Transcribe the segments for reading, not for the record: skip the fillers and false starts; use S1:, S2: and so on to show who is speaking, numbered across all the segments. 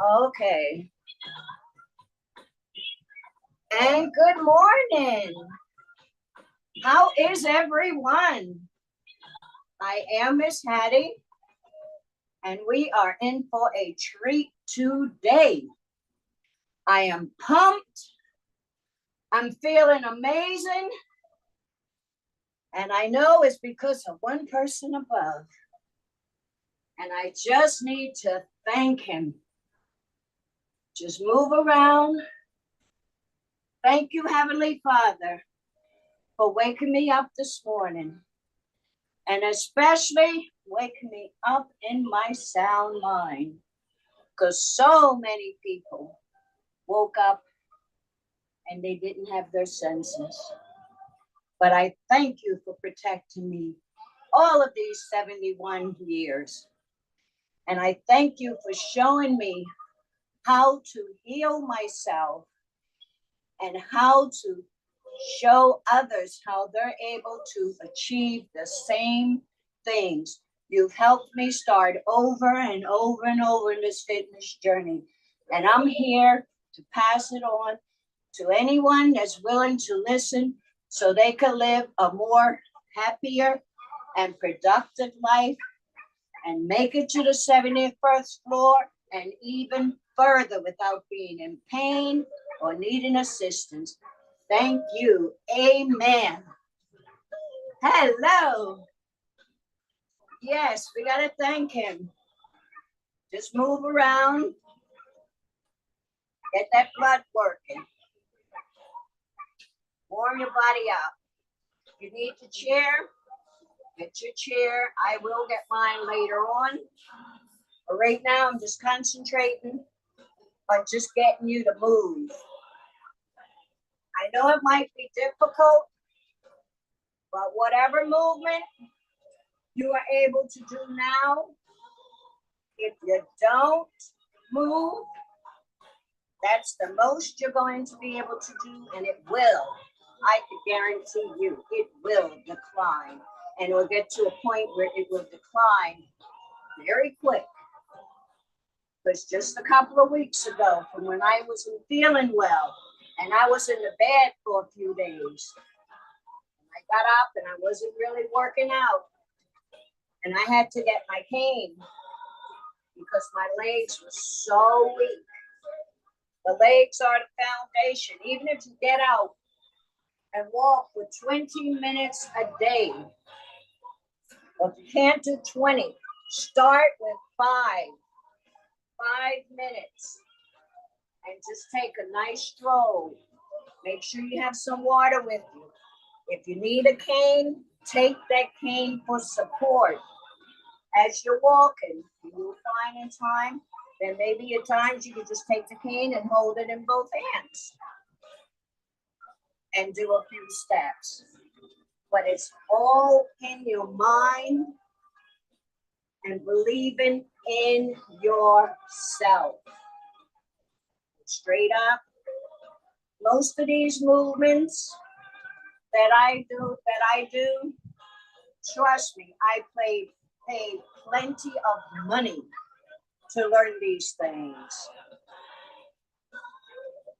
S1: Okay. And good morning. How is everyone? I am Miss Hatty, and we are in for a treat today. I am pumped. I'm feeling amazing. And I know it's because of one person above. And I just need to thank him. Just move around. Thank you, Heavenly Father, for waking me up this morning. And especially waking me up in my sound mind. Because so many people woke up and they didn't have their senses. But I thank you for protecting me all of these 71 years. And I thank you for showing me how to heal myself and how to show others how they're able to achieve the same things. You've helped me start over and over and over in this fitness journey. And I'm here to pass it on to anyone that's willing to listen so they can live a more happier and productive life and make it to the 71st floor and even further without being in pain or needing assistance. Thank you. Amen. Hello. Yes, we got to thank him. Just move around. Get that blood working. Warm your body up. If you need the chair, get your chair. I will get mine later on. But right now, I'm just concentrating on just getting you to move. I know it might be difficult, but whatever movement you are able to do now, if you don't move, that's the most you're going to be able to do, and it will. I can guarantee you, it will decline. And it will get to a point where it will decline very quick. Because just a couple of weeks ago, from when I wasn't feeling well, and I was in the bed for a few days, I got up and I wasn't really working out. And I had to get my cane because my legs were so weak. The legs are the foundation. Even if you get out and walk for 20 minutes a day, or if you can't do 20, start with 5 minutes and just take a nice stroll. Make sure you have some water with you. If you need a cane, take that cane for support. As you're walking, you will find in time, there may be at times you can just take the cane and hold it in both hands and do a few steps. But it's all in your mind and believing in yourself. Straight up. Most of these movements that I do, trust me, I paid plenty of money to learn these things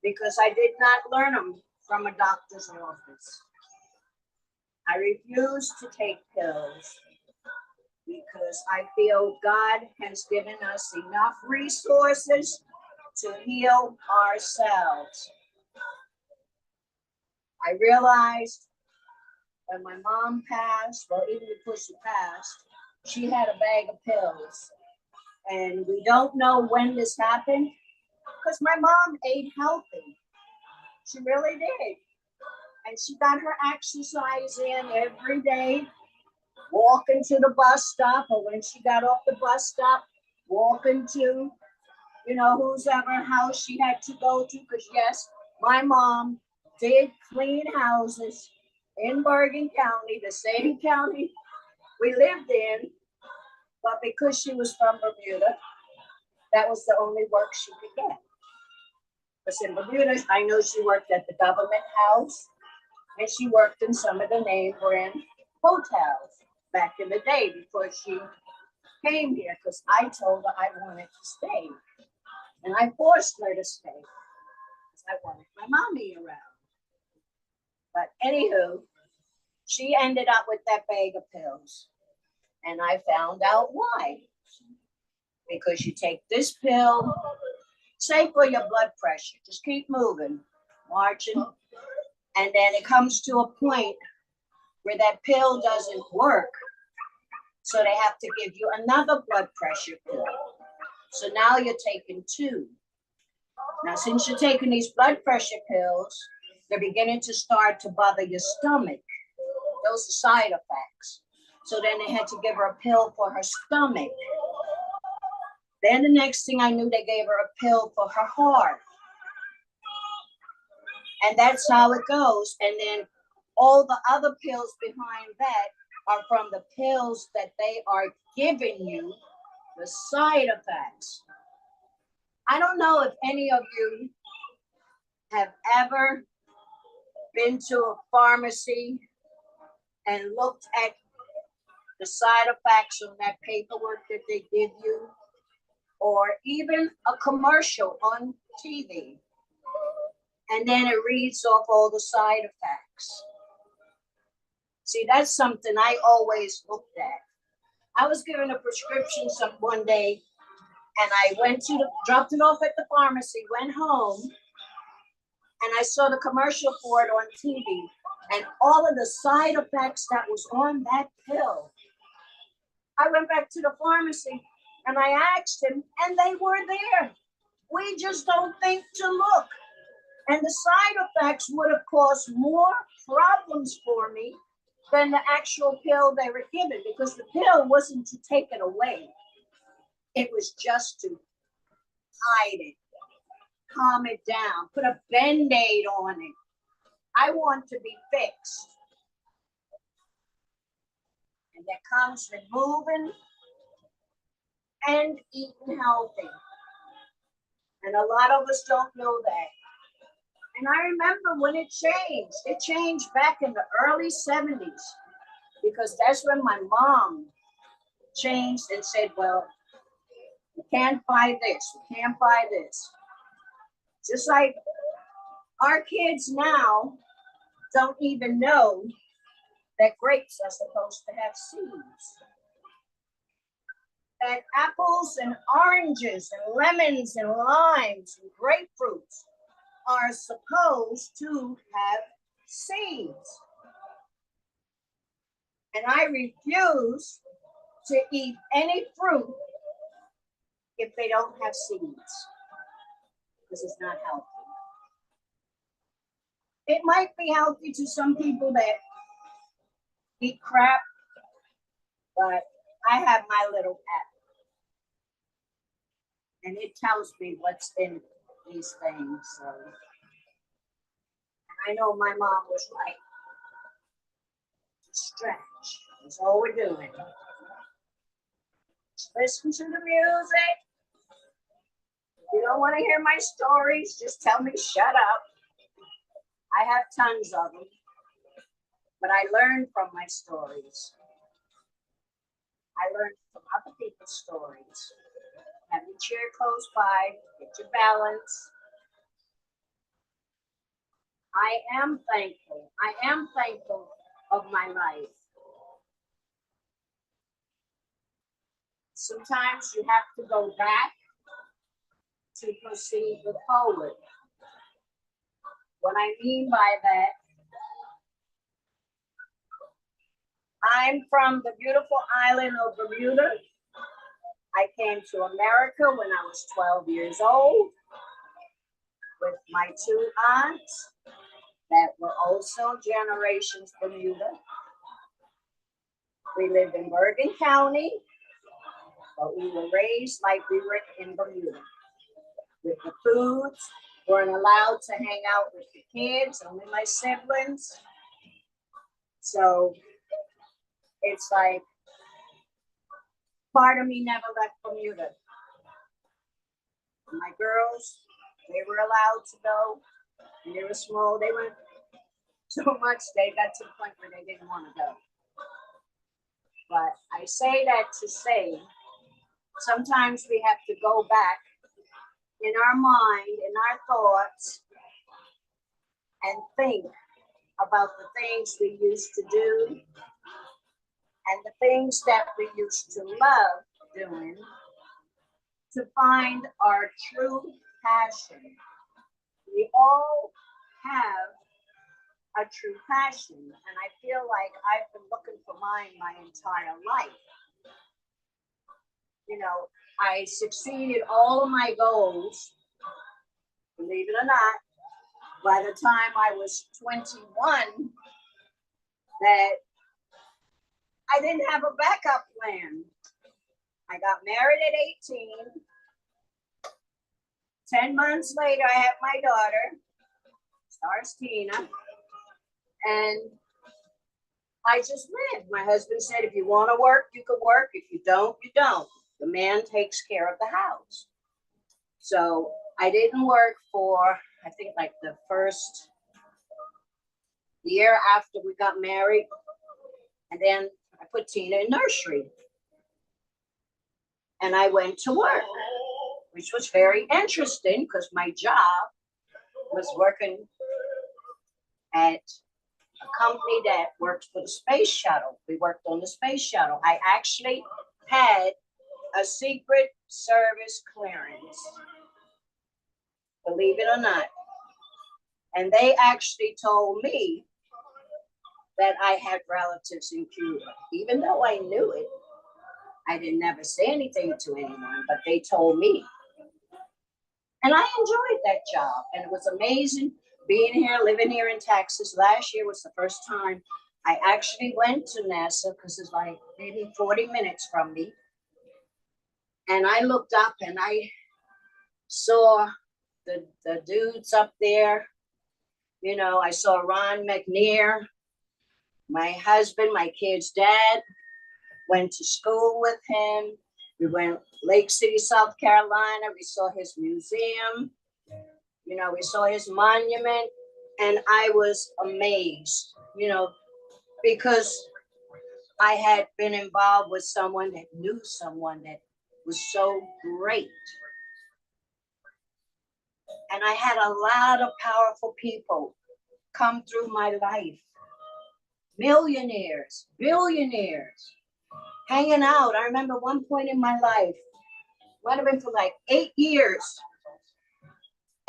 S1: because I did not learn them from a doctor's office. I refuse to take pills because I feel God has given us enough resources to heal ourselves. I realized when my mom passed, well, even before she passed, she had a bag of pills. And we don't know when this happened because my mom ate healthy. She really did. And she got her exercise in every day, walking to the bus stop, or when she got off the bus stop, walking to, whose ever house she had to go to. Because yes, my mom did clean houses in Bergen County, the same county we lived in, but because she was from Bermuda, that was the only work she could get. Because in Bermuda, I know she worked at the government house, and she worked in some of the name brand hotels back in the day before she came here, because I told her I wanted to stay. And I forced her to stay because I wanted my mommy around. But anywho, she ended up with that bag of pills. And I found out why. Because you take this pill, say for your blood pressure, just keep moving, marching. And then it comes to a point where that pill doesn't work. So they have to give you another blood pressure pill. So now you're taking two. Now, since you're taking these blood pressure pills, they're beginning to start to bother your stomach. Those are side effects. So then they had to give her a pill for her stomach. Then the next thing I knew, they gave her a pill for her heart. And that's how it goes. And then all the other pills behind that are from the pills that they are giving you, the side effects. I don't know if any of you have ever been to a pharmacy and looked at the side effects on that paperwork that they give you, or even a commercial on TV. And then it reads off all the side effects. See, that's something I always looked at. I was given a prescription one day, and I dropped it off at the pharmacy, went home, and I saw the commercial for it on TV, and all of the side effects that was on that pill. I went back to the pharmacy, and I asked him, and they were there. We just don't think to look. And the side effects would have caused more problems for me than the actual pill they were given, because the pill wasn't to take it away. It was just to hide it, calm it down, put a Band-Aid on it. I want to be fixed. And that comes with moving and eating healthy. And a lot of us don't know that. And I remember when it changed. It changed back in the early 70s, because that's when my mom changed and said, well, you can't buy this, you can't buy this. Just like our kids now don't even know that grapes are supposed to have seeds. That apples and oranges and lemons and limes and grapefruits are supposed to have seeds. And I refuse to eat any fruit if they don't have seeds, because it's not healthy. It might be healthy to some people that eat crap, but I have my little app, and it tells me what's in these things. So I know my mom was right. Stretch. That's all we're doing. Just listen to the music. If you don't want to hear my stories, just tell me shut up. I have tons of them, but I learned from my stories. I learned from other people's stories. Have your chair close by, get your balance. I am thankful. I am thankful of my life. Sometimes you have to go back to proceed with forward. What I mean by that, I'm from the beautiful island of Bermuda. I came to America when I was 12 years old with my two aunts that were also generations Bermuda. We lived in Bergen County, but we were raised like we were in Bermuda. With the foods, weren't allowed to hang out with the kids, only my siblings. So it's like part of me never left Bermuda. My girls, they were allowed to go. And they were small. They went so much they got to the point where they didn't want to go. But I say that to say, sometimes we have to go back in our mind, in our thoughts, and think about the things we used to do and the things that we used to love doing to find our true passion. We all have a true passion, and I feel like I've been looking for mine my entire life. You know, I succeeded all of my goals, believe it or not, by the time I was 21, that I didn't have a backup plan. I got married at 18. 10 months later, I had my daughter, stars Tina, and I just lived. My husband said, if you want to work, you can work. If you don't, you don't. The man takes care of the house. So I didn't work for, I think, like the first year after we got married. And then I put Tina in nursery. And I went to work, which was very interesting because my job was working at a company that worked for the space shuttle. We worked on the space shuttle. I actually had a secret service clearance, believe it or not. And they actually told me that I had relatives in Cuba. Even though I knew it, I didn't never say anything to anyone, but they told me. And I enjoyed that job. And it was amazing being here, living here in Texas. Last year was the first time I actually went to NASA because it's like maybe 40 minutes from me. And I looked up and I saw the dudes up there. You know, I saw Ron McNair, my husband, my kid's dad, went to school with him. We went Lake City, South Carolina. We saw his museum. You know, we saw his monument. And I was amazed, you know, because I had been involved with someone that knew someone that was so great. And I had a lot of powerful people come through my life. Millionaires, billionaires, hanging out. I remember one point in my life, might have been for like 8 years.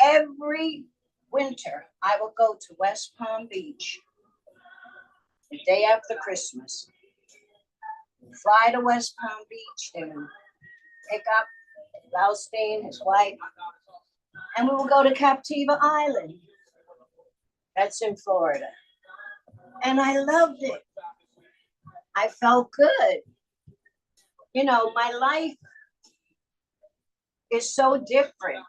S1: Every winter, I would go to West Palm Beach the day after Christmas. Fly to West Palm Beach and pick up Laustein, his wife, and we would go to Captiva Island. That's in Florida. And I loved it. I felt good. You know, my life is so different.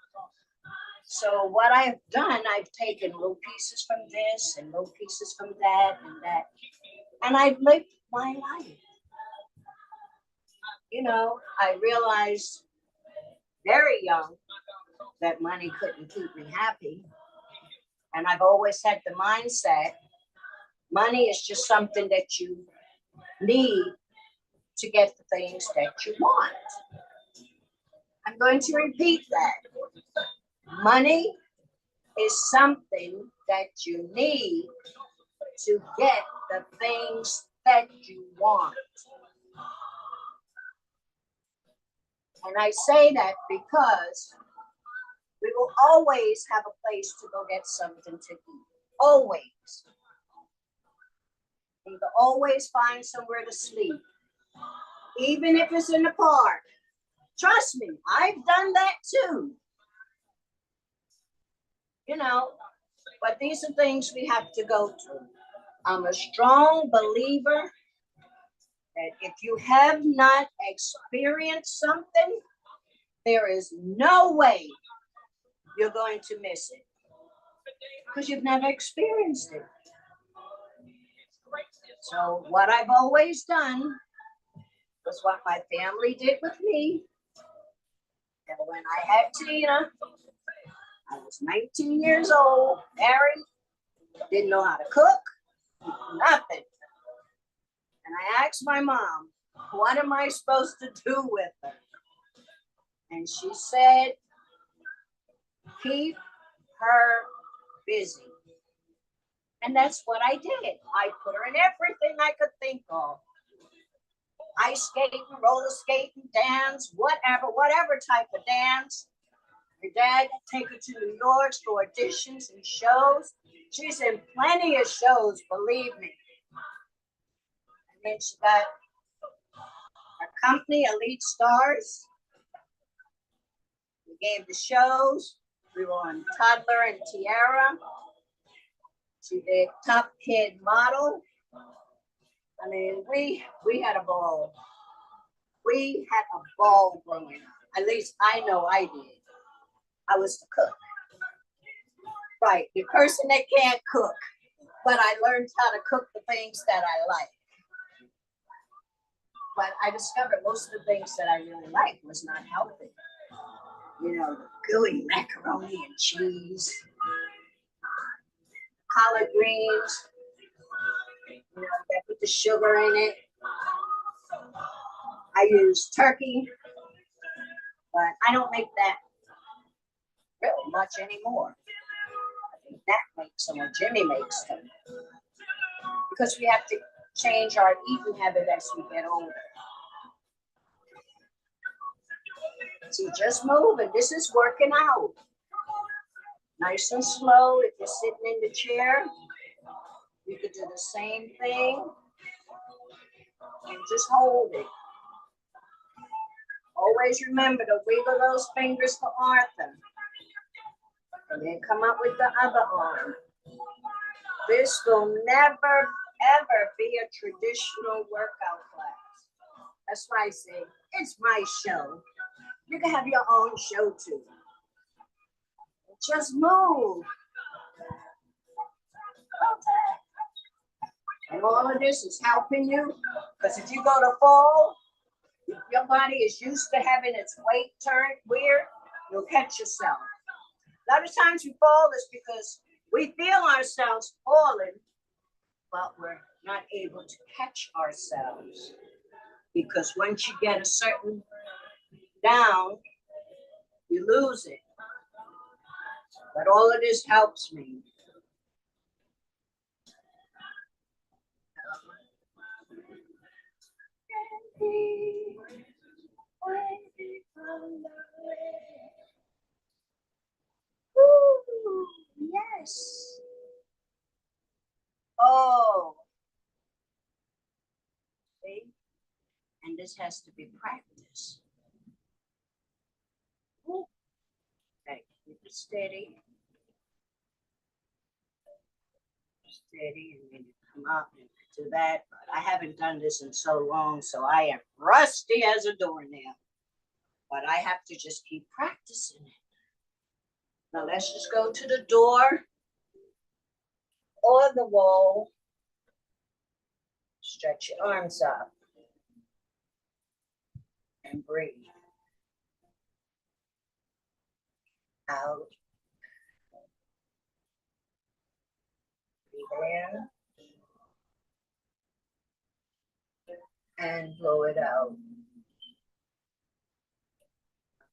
S1: So what I've done, I've taken little pieces from this and little pieces from that and that. And I've lived my life. You know, I realized very young that money couldn't keep me happy. And I've always had the mindset, money is just something that you need to get the things that you want. I'm going to repeat that. Money is something that you need to get the things that you want. And I say that because we will always have a place to go get something to eat. Always. You can always find somewhere to sleep. Even if it's in the park. Trust me, I've done that too. You know, but these are things we have to go through. I'm a strong believer that if you have not experienced something, there is no way you're going to miss it because you've never experienced it. So what I've always done was what my family did with me. And when I had Tina, I was 19 years old, married, didn't know how to cook, nothing. And I asked my mom, what am I supposed to do with her? And she said, Keep her busy. And that's what I did. I put her in everything I could think of. Ice skating, roller skating, dance, whatever type of dance. Your dad take her to New York for auditions and shows. She's in plenty of shows, believe me. And then she got her company, Elite Stars. We gave the shows. We were on Toddler and Tiara. She did Top Kid Model. I mean, we had a ball. We had a ball growing up. At least I know I did. I was the cook. Right, the person that can't cook. But I learned how to cook the things that I like. But I discovered most of the things that I really liked was not healthy. You know, the gooey macaroni and cheese, collard greens, you know, that put the sugar in it. I use turkey, but I don't make that really much anymore. I think that makes them, or Jimmy makes them. Because we have to change our eating habit as we get older. See, just move, and this is working out. Nice and slow. If you're sitting in the chair, you could do the same thing and just hold it. Always remember to wiggle those fingers for Arthur. And then come up with the other arm. This will never, ever be a traditional workout class. That's why I say, it's my show. You can have your own show too. Just move. And all of this is helping you. Because if you go to fall, your body is used to having its weight turned weird, you'll catch yourself. A lot of times we fall is because we feel ourselves falling, but we're not able to catch ourselves. Because once you get a certain down, you lose it. But all of this helps me. Ooh, yes. Oh. See? And this has to be practiced. Okay, keep it steady. Steady, and then you come up and do that. But I haven't done this in so long, so I am rusty as a doornail. But I have to just keep practicing it. Now let's just go to the door or the wall. Stretch your arms up and breathe. Out. Breathe in and blow it out.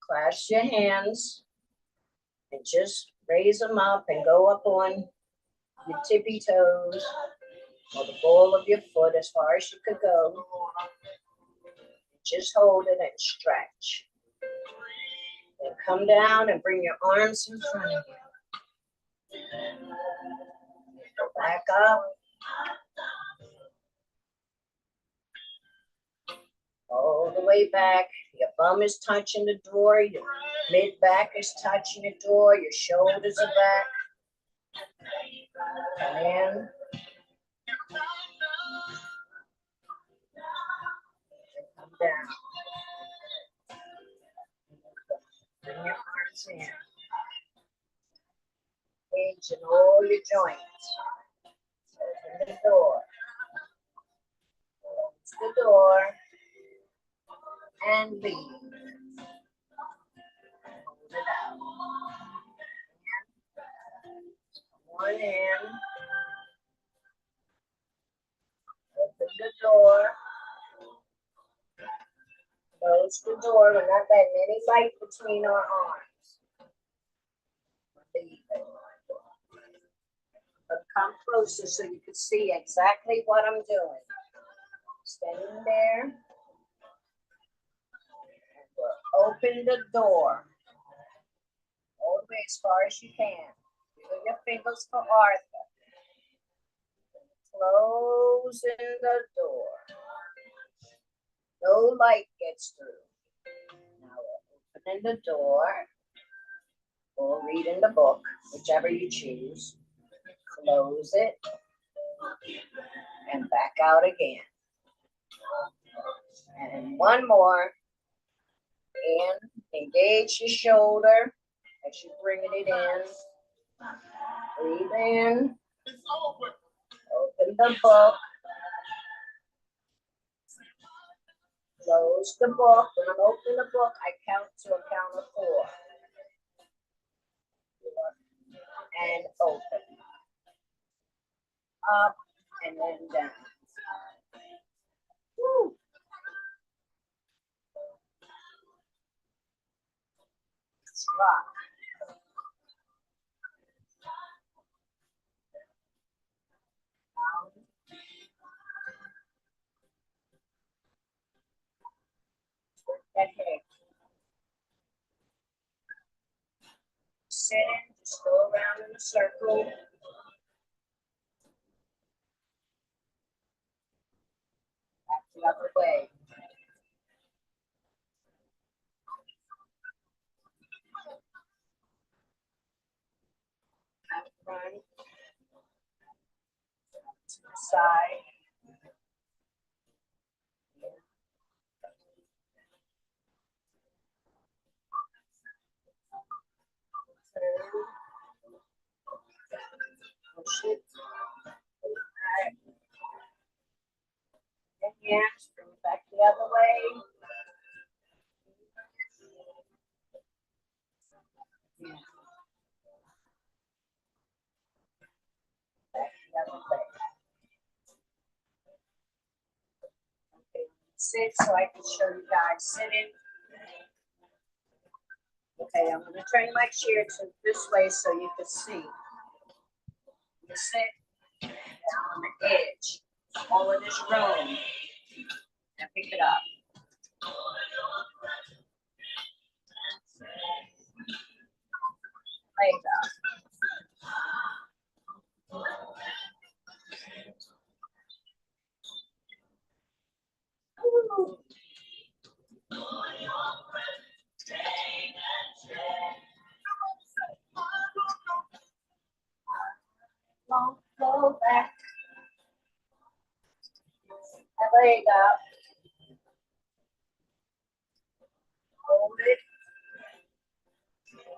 S1: Clasp your hands and just raise them up and go up on your tippy toes or the ball of your foot as far as you could go. Just hold it and stretch. Then come down and bring your arms in front of you. Go back up. All the way back. Your bum is touching the door. Your mid back is touching the door. Your shoulders are back. Come in. And come down. Bring your arms in. Engage in all your joints. Open the door. Close the door. And leave. Hold it out. One in. Open the door. Close the door. We're not letting any light between our arms. But come closer so you can see exactly what I'm doing. Stand there. And we'll open the door all the way as far as you can. Wiggle your fingers for Arthur. Closing the door. No light gets through. Now we're opening the door. Or reading the book, whichever you choose. Close it. And back out again. And one more. And engage your shoulder as you bring it in. Breathe in. Open the book. Close the book. When I'm opening the book, I count to a count of 4. And open. Up and then down. Woo. Let's rock. That head. Sit in, just go around in a circle. Back the other way. Out front. To the side. Push it. Back. And hands, bring it back the other way. Yeah. Back the other way. Okay, sit so I can show you guys sitting. Okay, I'm going to turn my chair to this way so you can see. You sit down on the edge, all of this room, and pick it up. Leg up. Ooh. Long, go back. My leg up. Hold it.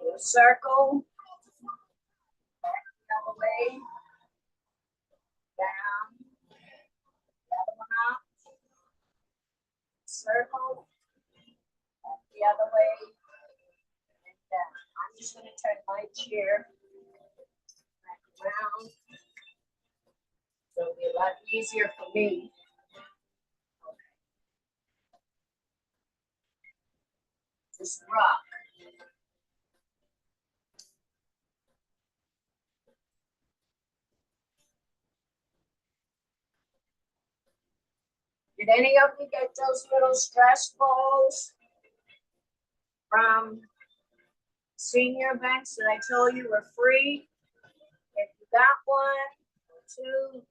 S1: Do a circle. Back the other way. Down. The other one up. Circle. Back the other way. And down. I'm just going to turn my chair back around. So it'll be a lot easier for me. Okay. Just rock. Did any of you get those little stress balls from senior events that I told you were free? If you got one or two,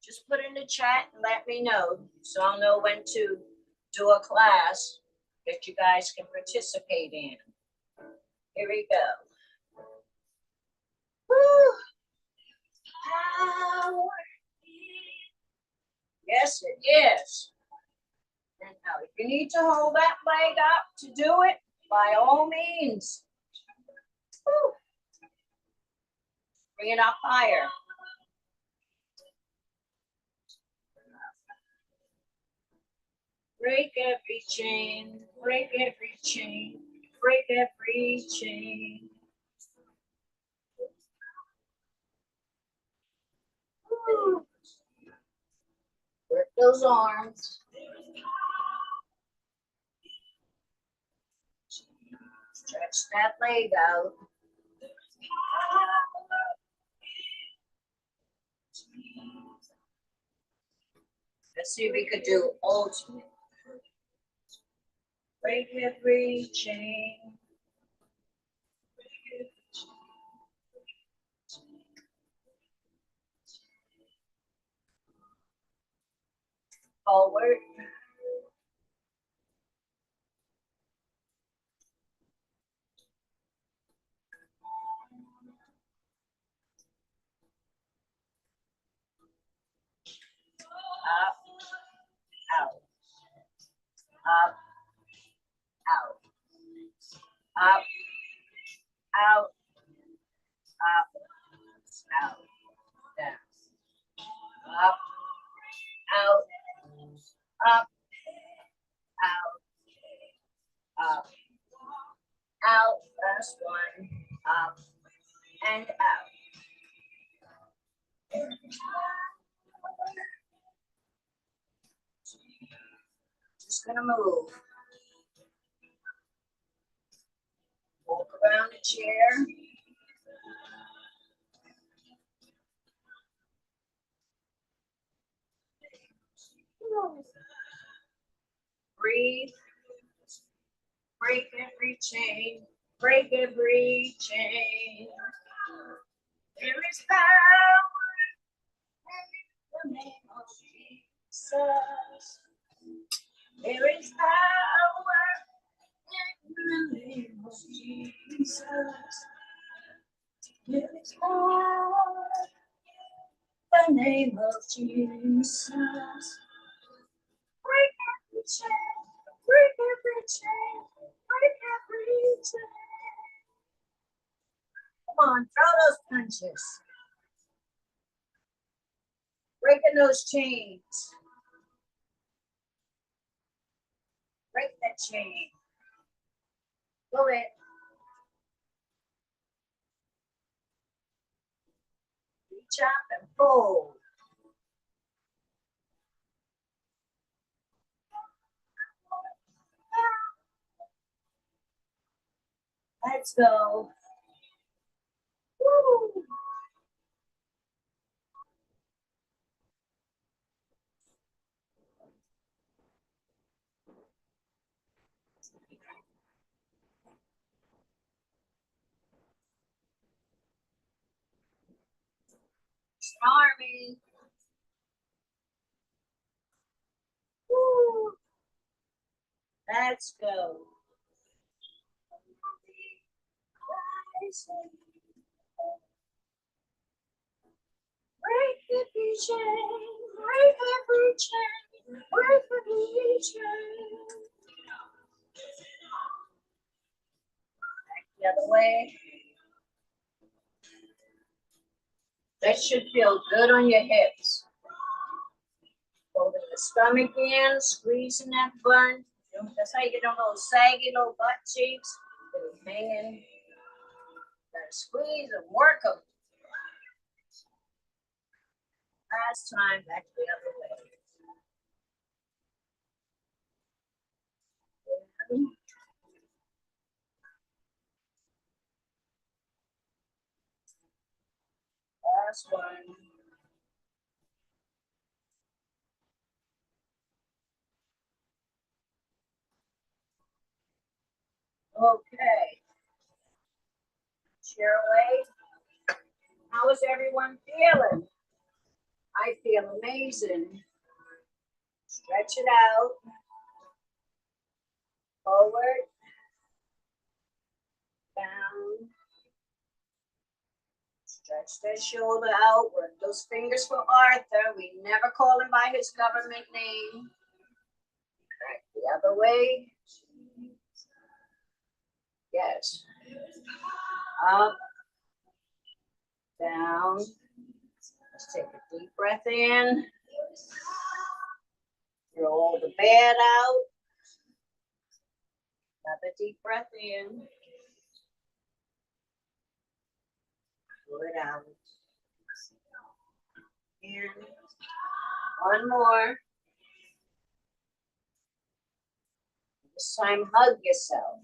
S1: just put in the chat and let me know so I'll know when to do a class that you guys can participate in. Here we go. Woo. Power. Yes, it is. And now, if you need to hold that leg up to do it, by all means. Woo. Bring it up higher. Break every chain, break every chain, break every chain. Woo. Work those arms. Stretch that leg out. Let's see if we could do alternate. Break every chain. Forward. Up, out, up, out, up, out, up, out, down, up, out, up, out, up, out, last one, up, and out. Just gonna move. Walk around the chair. Breathe. Break every chain. Break every chain. There is power in the name of Jesus. There is power in the name of Jesus. There is power in the name of Jesus. Break every chain, break every chain, break every chain. Come on, throw those punches. Breaking those chains. Break that chain. Go it. Reach up and pull. Let's go. Woo. Stormy. Woo. Let's go. Break every chain, break every chain, break every chain. Back the other way. That should feel good on your hips. Holding the stomach in, squeezing that butt. That's how you get on those saggy little butt cheeks. They're hanging. Gotta squeeze and work them. Last time, back the other way. And last one. Okay. Chair away. How is everyone feeling? I feel amazing. Stretch it out. Forward. Down. Stretch that shoulder out. Work those fingers for Arthur. We never call him by his government name. Back the other way. Yes. Up. Down. Let's take a deep breath in. Roll the bed out. Another deep breath in. Pull it out. And one more. This time, hug yourself.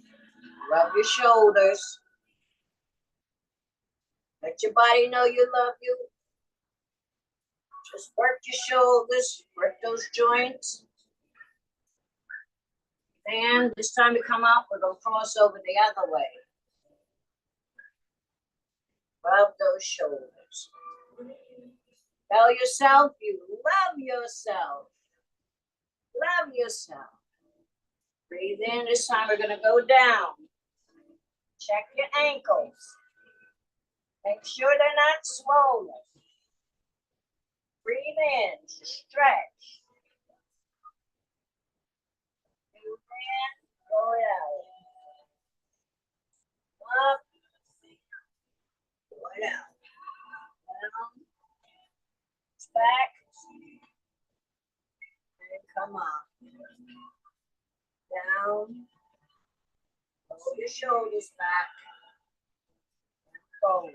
S1: Rub your shoulders. Let your body know you love you. Just work your shoulders, work those joints. And this time we come out, we're going to cross over the other way. Rub those shoulders. Tell yourself you love yourself. Love yourself. Breathe in. This time we're going to go down. Check your ankles. Make sure they're not swollen. Breathe in. Stretch. Breathe in. Blow it out. Up. Blow it out. Down. Back. And come up. Down. Pull your shoulders back. And forward.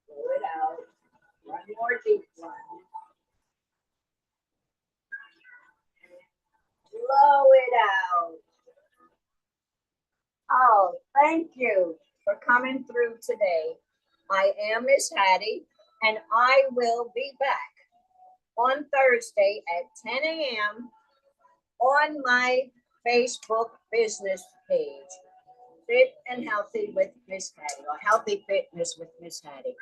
S1: Blow it out. One more deep one. Blow it out. Oh, thank you for coming through today. I am Miss Hatty, and I will be back on Thursday at 10 a.m. on my Facebook business page, Fit and Healthy with Miss Hatty, or Healthy Fitness with Miss Hatty.